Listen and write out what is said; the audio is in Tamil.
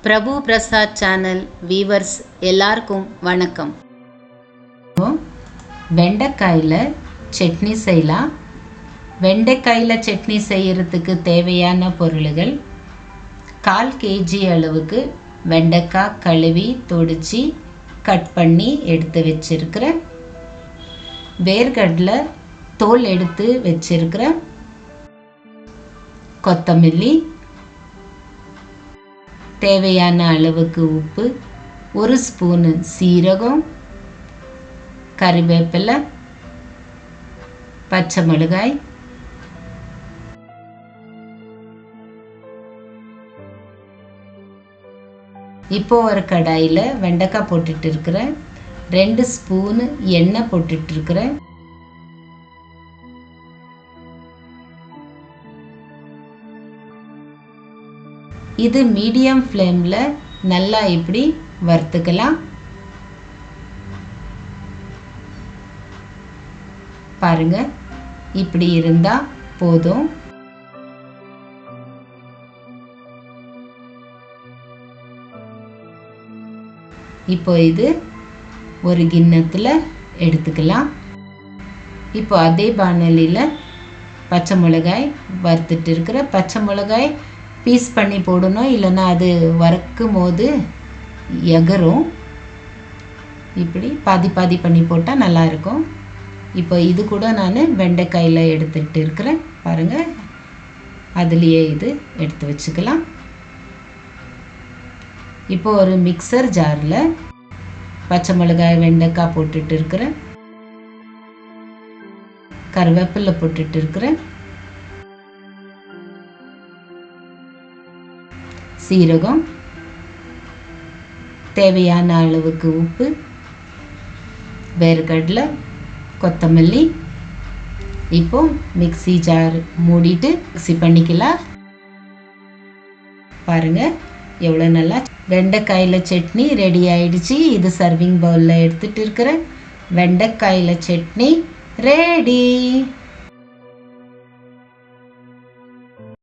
பிரபு பிரசாத் சேனல் வீவர்ஸ் எல்லாருக்கும் வணக்கம். வெண்டைக்காயில் சட்னி செய்யலாம். வெண்டைக்காயில் சட்னி செய்கிறதுக்கு தேவையான பொருள்கள்: 1/4 kg அளவுக்கு வெண்டைக்காய் கழுவி தொடிச்சு கட் பண்ணி எடுத்து வச்சிருக்கிறேன். வேர்க்கடலை தோல் எடுத்து வச்சிருக்கிறேன். கொத்தமல்லி, தேவையான அளவுக்கு உப்பு, 1 ஸ்பூனு சீரகம், கறிவேப்பிலை, பச்சை மிளகாய், இப்போ ஒரு கடாயில் வெண்டைக்காய் போட்டுட்டு இருக்கிறேன். 2 ஸ்பூனு எண்ணெய் போட்டுட்டு இருக்கிறேன். இது மீடியம் ஃப்ளேமில் நல்லா இப்படி வறுத்துக்கலாம். பாருங்க, இப்படி இருந்தால் போதும். இப்போ இது ஒரு கிண்ணத்தில் எடுத்துக்கலாம். இப்போ அதே பாணலியில் பச்சை மிளகாய் வறுத்துட்டு இருக்கிற பச்சை மிளகாய் பீஸ் பண்ணி போடணும், இல்லைன்னா அது வறுக்கும் போது எகரும். இப்படி பாதி பாதி பண்ணி போட்டால் நல்லாயிருக்கும். இப்போ இது கூட நான் வெண்டைக்காயில் எடுத்துகிட்டு இருக்கிறேன். பாருங்கள், அதுலேயே இது எடுத்து வச்சுக்கலாம். இப்போ ஒரு மிக்சர் ஜாரில் பச்சை மிளகாய் வெண்டைக்காய் போட்டுட்டு இருக்கிறேன். கருவேப்பிலை போட்டுட்டு இருக்கிறேன். சீரகம், தேவையான அளவுக்கு உப்பு, வேர்க்கடலை, கொத்தமல்லி. இப்போ மிக்ஸி ஜார் மூடிட்டு மிக்ஸி பண்ணிக்கலாம். பாருங்க, எவ்வளோ நல்லா வெண்டைக்காயில் சட்னி ரெடி ஆயிடுச்சு. இது சர்விங் பவுலில் எடுத்துட்டு இருக்கிறேன். வெண்டைக்காயில் சட்னி ரெடி.